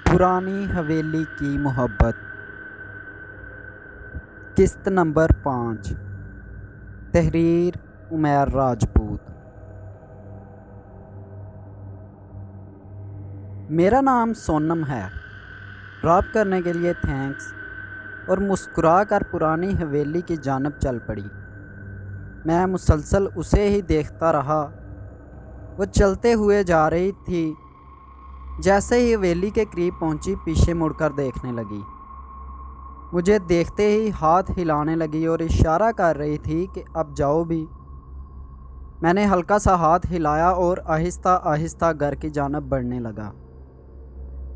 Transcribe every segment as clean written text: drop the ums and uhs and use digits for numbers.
पुरानी हवेली की मोहब्बत। किस्त नंबर 5। तहरीर उमैर राजपूत। मेरा नाम सोनम है। ड्रॉप करने के लिए थैंक्स। और मुस्कुरा कर पुरानी हवेली की जानब चल पड़ी। मैं मुसलसल उसे ही देखता रहा। वो चलते हुए जा रही थी। जैसे ही हवेली के करीब पहुंची, पीछे मुड़कर देखने लगी। मुझे देखते ही हाथ हिलाने लगी और इशारा कर रही थी कि अब जाओ भी। मैंने हल्का सा हाथ हिलाया और आहिस्ता आहिस्ता घर की जानब बढ़ने लगा।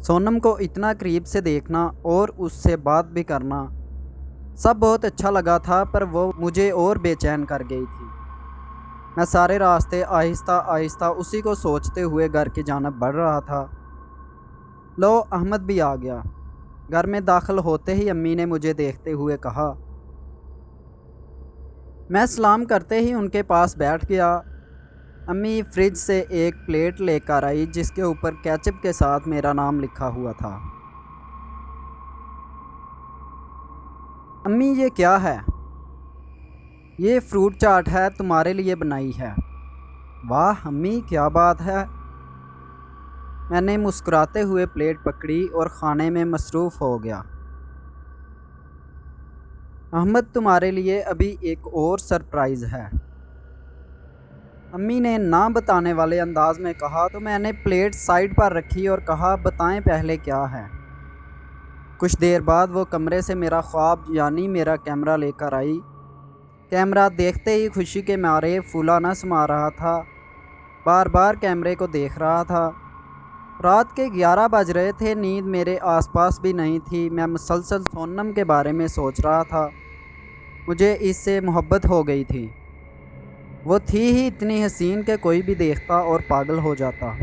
सोनम को इतना करीब से देखना और उससे बात भी करना सब बहुत अच्छा लगा था, पर वो मुझे और बेचैन कर गई थी। मैं सारे रास्ते आहिस्ता आहिस्ता उसी को सोचते हुए घर की जानब बढ़ रहा था। लो, अहमद भी आ गया। घर में दाखिल होते ही अम्मी ने मुझे देखते हुए कहा। मैं सलाम करते ही उनके पास बैठ गया। अम्मी फ्रिज से एक प्लेट लेकर आई जिसके ऊपर केचप के साथ मेरा नाम लिखा हुआ था। अम्मी, ये क्या है? ये फ्रूट चाट है, तुम्हारे लिए बनाई है। वाह अम्मी, क्या बात है। मैंने मुस्कुराते हुए प्लेट पकड़ी और खाने में मसरूफ़ हो गया। अहमद, तुम्हारे लिए अभी एक और सरप्राइज़ है, अम्मी ने ना बताने वाले अंदाज में कहा। तो मैंने प्लेट साइड पर रखी और कहा, बताएं पहले क्या है। कुछ देर बाद वो कमरे से मेरा ख्वाब यानी मेरा कैमरा लेकर आई। कैमरा देखते ही खुशी के मारे फूला न समा रहा था। बार बार कैमरे को देख रहा था। रात के 11 बज रहे थे। नींद मेरे आसपास भी नहीं थी। मैं मुसलसल सोनम के बारे में सोच रहा था। मुझे इससे मोहब्बत हो गई थी। वो थी ही इतनी हसीन कि कोई भी देखता और पागल हो जाता।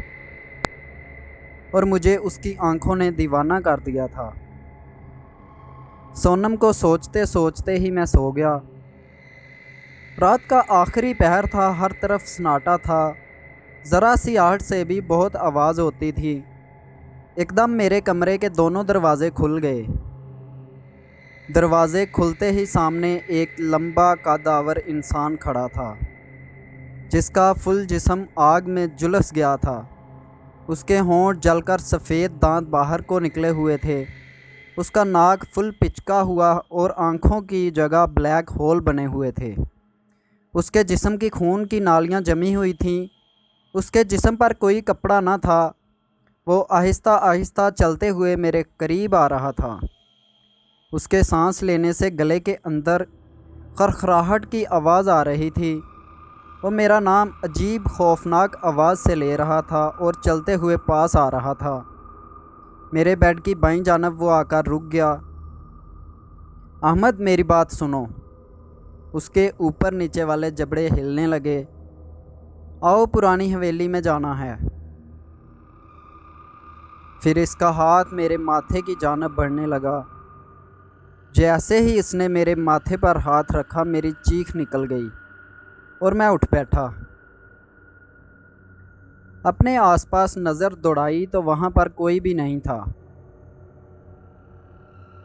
और मुझे उसकी आंखों ने दीवाना कर दिया था। सोनम को सोचते सोचते ही मैं सो गया। रात का आखिरी पहर था। हर तरफ सन्नाटा था। ज़रा सी आहट से भी बहुत आवाज़ होती थी। एकदम मेरे कमरे के दोनों दरवाजे खुल गए। दरवाजे खुलते ही सामने एक लंबा कदावर इंसान खड़ा था, जिसका फुल जिस्म आग में झुलस गया था। उसके होंठ जलकर सफ़ेद दांत बाहर को निकले हुए थे। उसका नाक फुल पिचका हुआ और आँखों की जगह ब्लैक होल बने हुए थे। उसके जिस्म की खून की नालियाँ जमी हुई थीं। उसके जिस्म पर कोई कपड़ा न था। वो आहिस्ता आहिस्ता चलते हुए मेरे करीब आ रहा था। उसके सांस लेने से गले के अंदर खरखराहट की आवाज़ आ रही थी। वो मेरा नाम अजीब खौफनाक आवाज़ से ले रहा था और चलते हुए पास आ रहा था। मेरे बेड की बाईं जानब वो आकर रुक गया। अहमद, मेरी बात सुनो। उसके ऊपर नीचे वाले जबड़े हिलने लगे। आओ, पुरानी हवेली में जाना है। फिर इसका हाथ मेरे माथे की जानब बढ़ने लगा। जैसे ही इसने मेरे माथे पर हाथ रखा, मेरी चीख निकल गई और मैं उठ बैठा। अपने आसपास नज़र दौड़ाई तो वहाँ पर कोई भी नहीं था।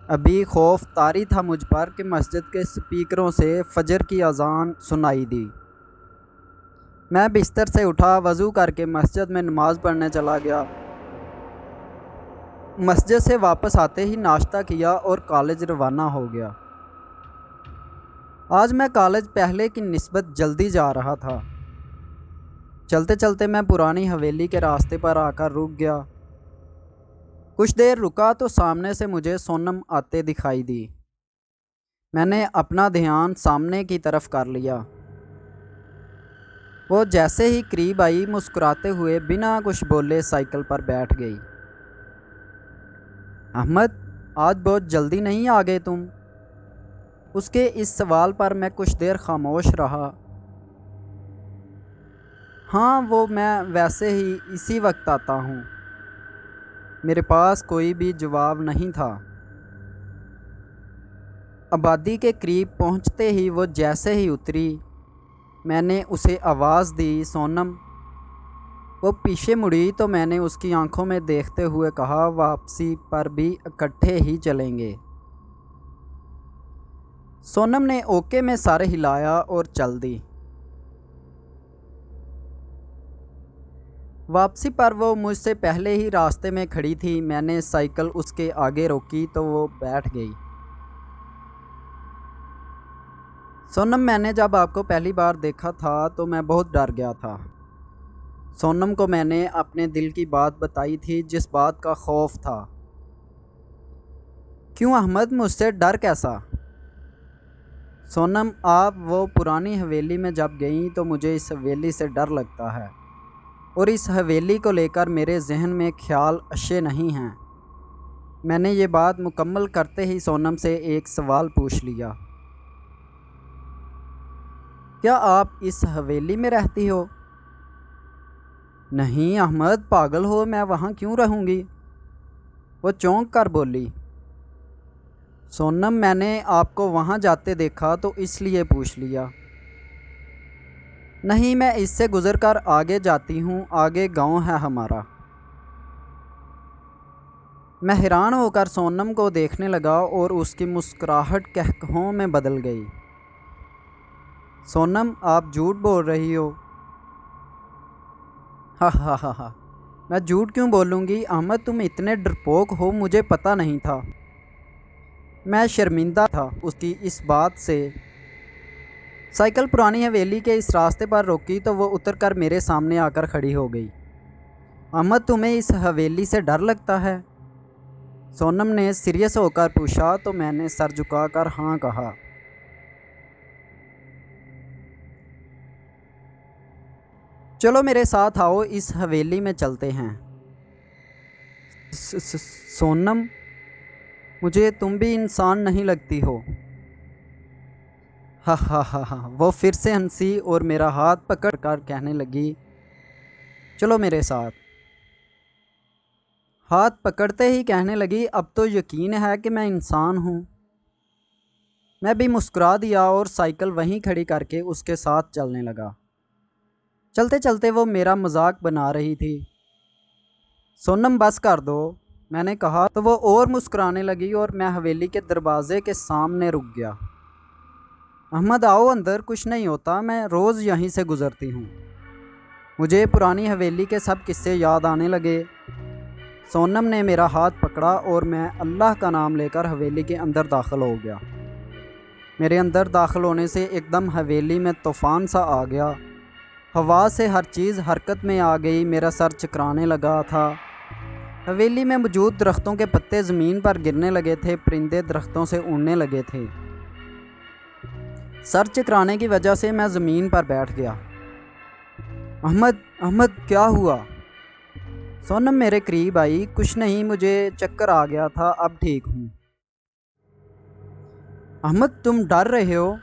अभी खौफ तारी था मुझ पर कि मस्जिद के स्पीकरों से फजर की अजान सुनाई दी। मैं बिस्तर से उठा, वज़ू करके मस्जिद में नमाज़ पढ़ने चला गया। मस्जिद से वापस आते ही नाश्ता किया और कॉलेज रवाना हो गया। आज मैं कॉलेज पहले की निस्बत जल्दी जा रहा था। चलते चलते मैं पुरानी हवेली के रास्ते पर आकर रुक गया। कुछ देर रुका तो सामने से मुझे सोनम आते दिखाई दी। मैंने अपना ध्यान सामने की तरफ कर लिया। वो जैसे ही करीब आई, मुस्कुराते हुए बिना कुछ बोले साइकिल पर बैठ गई। अहमद, आज बहुत जल्दी नहीं आ गए तुम? उसके इस सवाल पर मैं कुछ देर खामोश रहा। हाँ, वो मैं वैसे ही इसी वक्त आता हूँ। मेरे पास कोई भी जवाब नहीं था। आबादी के करीब पहुँचते ही वो जैसे ही उतरी, मैंने उसे आवाज़ दी, सोनम। वो पीछे मुड़ी तो मैंने उसकी आंखों में देखते हुए कहा, वापसी पर भी इकट्ठे ही चलेंगे। सोनम ने ओके में सर हिलाया और चल दी। वापसी पर वो मुझसे पहले ही रास्ते में खड़ी थी। मैंने साइकिल उसके आगे रोकी तो वो बैठ गई। सोनम, मैंने जब आपको पहली बार देखा था तो मैं बहुत डर गया था। सोनम को मैंने अपने दिल की बात बताई थी, जिस बात का खौफ था। क्यों अहमद, मुझसे डर कैसा? सोनम, आप वो पुरानी हवेली में जब गई तो मुझे इस हवेली से डर लगता है, और इस हवेली को लेकर मेरे जहन में ख्याल अच्छे नहीं हैं। मैंने ये बात मुकम्मल करते ही सोनम से एक सवाल पूछ लिया, क्या आप इस हवेली में रहती हो? नहीं अहमद, पागल हो, मैं वहाँ क्यों रहूँगी? वो चौंक कर बोली। सोनम, मैंने आपको वहाँ जाते देखा तो इसलिए पूछ लिया। नहीं, मैं इससे गुज़र कर आगे जाती हूँ, आगे गांव है हमारा। मैं हैरान होकर सोनम को देखने लगा और उसकी मुस्कुराहट कहकहों में बदल गई। सोनम, आप झूठ बोल रही हो। हा हा हा हा, मैं झूठ क्यों बोलूँगी अहमद, तुम इतने डरपोक हो, मुझे पता नहीं था। मैं शर्मिंदा था उसकी इस बात से। साइकिल पुरानी हवेली के इस रास्ते पर रोकी तो वो उतरकर मेरे सामने आकर खड़ी हो गई। अहमद, तुम्हें इस हवेली से डर लगता है? सोनम ने सीरियस होकर पूछा तो मैंने सर झुकाकर हाँ कहा। चलो मेरे साथ आओ, इस हवेली में चलते हैं। सोनम, मुझे तुम भी इंसान नहीं लगती हो। हा हा हा हा, वो फिर से हंसी और मेरा हाथ पकड़ कर कहने लगी, चलो मेरे साथ। हाथ पकड़ते ही कहने लगी, अब तो यकीन है कि मैं इंसान हूँ। मैं भी मुस्कुरा दिया और साइकिल वहीं खड़ी करके उसके साथ चलने लगा। चलते चलते वो मेरा मजाक बना रही थी। सोनम, बस कर दो, मैंने कहा तो वो और मुस्कुराने लगी और मैं हवेली के दरवाजे के सामने रुक गया। अहमद, आओ अंदर, कुछ नहीं होता, मैं रोज़ यहीं से गुज़रती हूँ। मुझे पुरानी हवेली के सब किस्से याद आने लगे। सोनम ने मेरा हाथ पकड़ा और मैं अल्लाह का नाम लेकर हवेली के अंदर दाखिल हो गया। मेरे अंदर दाखिल होने से एकदम हवेली में तूफ़ान सा आ गया। हवा से हर चीज़ हरकत में आ गई। मेरा सर चकराने लगा था। हवेली में मौजूद दरख्तों के पत्ते ज़मीन पर गिरने लगे थे। परिंदे दरख्तों से उड़ने लगे थे। सर चकराने की वजह से मैं ज़मीन पर बैठ गया। अहमद, अहमद, क्या हुआ? सोनम मेरे करीब आई। कुछ नहीं, मुझे चक्कर आ गया था, अब ठीक हूँ। अहमद, तुम डर रहे हो?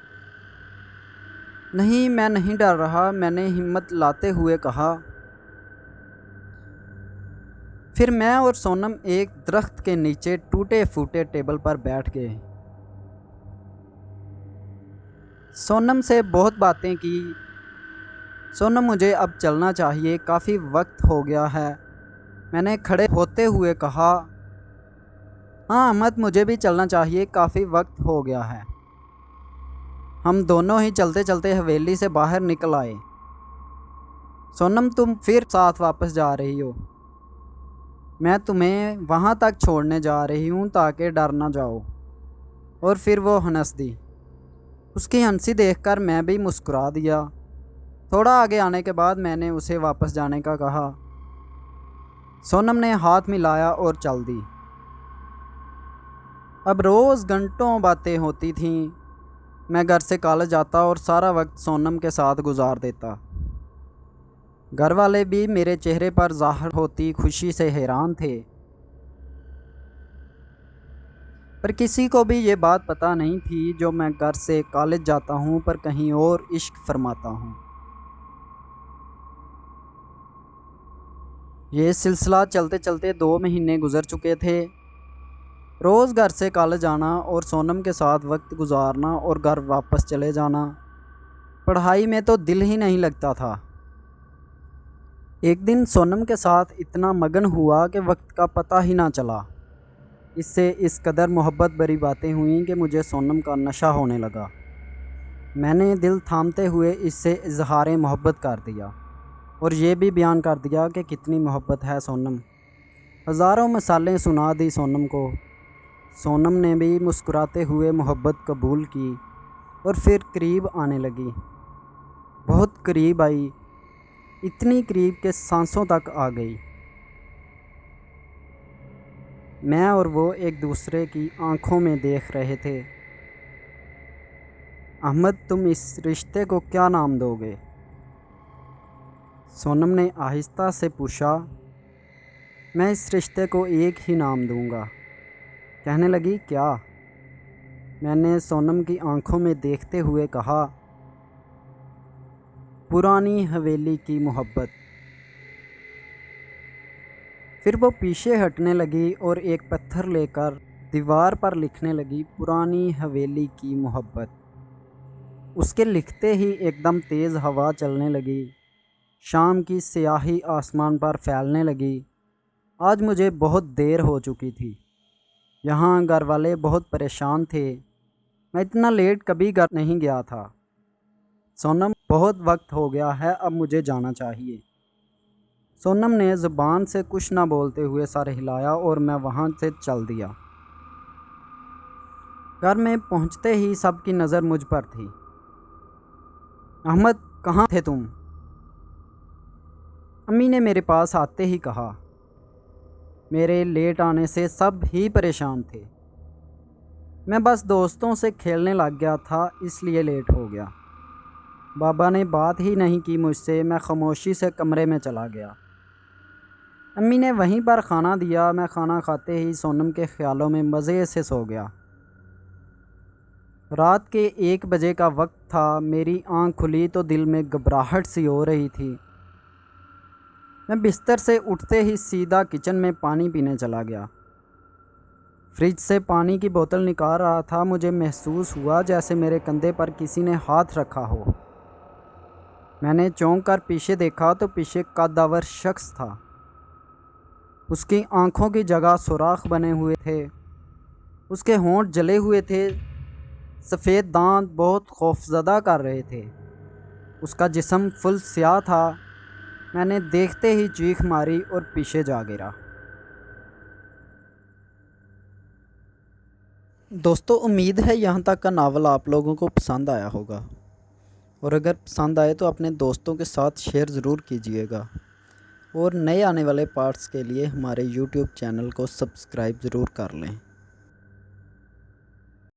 नहीं, मैं नहीं डर रहा, मैंने हिम्मत लाते हुए कहा। फिर मैं और सोनम एक दरख्त के नीचे टूटे फूटे टेबल पर बैठ गए। सोनम से बहुत बातें की। सोनम, मुझे अब चलना चाहिए, काफ़ी वक्त हो गया है, मैंने खड़े होते हुए कहा। हाँ अहमद, मुझे भी चलना चाहिए, काफ़ी वक्त हो गया है। हम दोनों ही चलते चलते हवेली से बाहर निकल आए। सोनम, तुम फिर साथ वापस जा रही हो? मैं तुम्हें वहाँ तक छोड़ने जा रही हूँ ताकि डर ना जाओ। और फिर वो हंस दी। उसकी हंसी देखकर मैं भी मुस्कुरा दिया। थोड़ा आगे आने के बाद मैंने उसे वापस जाने का कहा। सोनम ने हाथ मिलाया और चल दी। अब रोज़ घंटों बातें होती थीं। मैं घर से कॉलेज जाता और सारा वक्त सोनम के साथ गुजार देता। घर वाले भी मेरे चेहरे पर ज़ाहिर होती खुशी से हैरान थे, पर किसी को भी ये बात पता नहीं थी जो मैं घर से कॉलेज जाता हूँ पर कहीं और इश्क फरमाता हूँ। ये सिलसिला चलते चलते 2 महीने गुजर चुके थे। रोज़ घर से कॉलेज आना और सोनम के साथ वक्त गुजारना और घर वापस चले जाना। पढ़ाई में तो दिल ही नहीं लगता था। एक दिन सोनम के साथ इतना मगन हुआ कि वक्त का पता ही ना चला। इससे इस कदर मोहब्बत भरी बातें हुई कि मुझे सोनम का नशा होने लगा। मैंने दिल थामते हुए इससे इजहार मोहब्बत कर दिया और ये भी बयान कर दिया कि कितनी मोहब्बत है सोनम। हज़ारों मिसालें सुना दी सोनम को। सोनम ने भी मुस्कुराते हुए मोहब्बत कबूल की और फिर करीब आने लगी। बहुत करीब आई, इतनी करीब के सांसों तक आ गई। मैं और वो एक दूसरे की आंखों में देख रहे थे। अहमद, तुम इस रिश्ते को क्या नाम दोगे? सोनम ने आहिस्ता से पूछा। मैं इस रिश्ते को एक ही नाम दूंगा। कहने लगी, क्या? मैंने सोनम की आंखों में देखते हुए कहा, पुरानी हवेली की मोहब्बत। फिर वो पीछे हटने लगी और एक पत्थर लेकर दीवार पर लिखने लगी, पुरानी हवेली की मोहब्बत। उसके लिखते ही एकदम तेज़ हवा चलने लगी। शाम की स्याही आसमान पर फैलने लगी। आज मुझे बहुत देर हो चुकी थी। यहाँ घर वाले बहुत परेशान थे। मैं इतना लेट कभी घर नहीं गया था। सोनम, बहुत वक्त हो गया है, अब मुझे जाना चाहिए। सोनम ने ज़ुबान से कुछ ना बोलते हुए सर हिलाया और मैं वहाँ से चल दिया। घर में पहुँचते ही सबकी नज़र मुझ पर थी। अहमद, कहाँ थे तुम? अम्मी ने मेरे पास आते ही कहा। मेरे लेट आने से सब ही परेशान थे। मैं बस दोस्तों से खेलने लग गया था, इसलिए लेट हो गया। बाबा ने बात ही नहीं की मुझसे। मैं खामोशी से कमरे में चला गया। अम्मी ने वहीं पर खाना दिया। मैं खाना खाते ही सोनम के ख्यालों में मज़े से सो गया। रात के 1 बजे का वक्त था। मेरी आँख खुली तो दिल में घबराहट सी हो रही थी। मैं बिस्तर से उठते ही सीधा किचन में पानी पीने चला गया। फ्रिज से पानी की बोतल निकाल रहा था। मुझे महसूस हुआ जैसे मेरे कंधे पर किसी ने हाथ रखा हो। मैंने चौंक कर पीछे देखा तो पीछे कद्दावर शख्स था। उसकी आंखों की जगह सुराख बने हुए थे। उसके होंठ जले हुए थे। सफ़ेद दांत बहुत खौफजदा कर रहे थे। उसका जिस्म फुल स्याह था। मैंने देखते ही चीख मारी और पीछे जा गिरा। दोस्तों, उम्मीद है यहाँ तक का नावल आप लोगों को पसंद आया होगा, और अगर पसंद आए तो अपने दोस्तों के साथ शेयर ज़रूर कीजिएगा, और नए आने वाले पार्ट्स के लिए हमारे YouTube चैनल को सब्सक्राइब ज़रूर कर लें।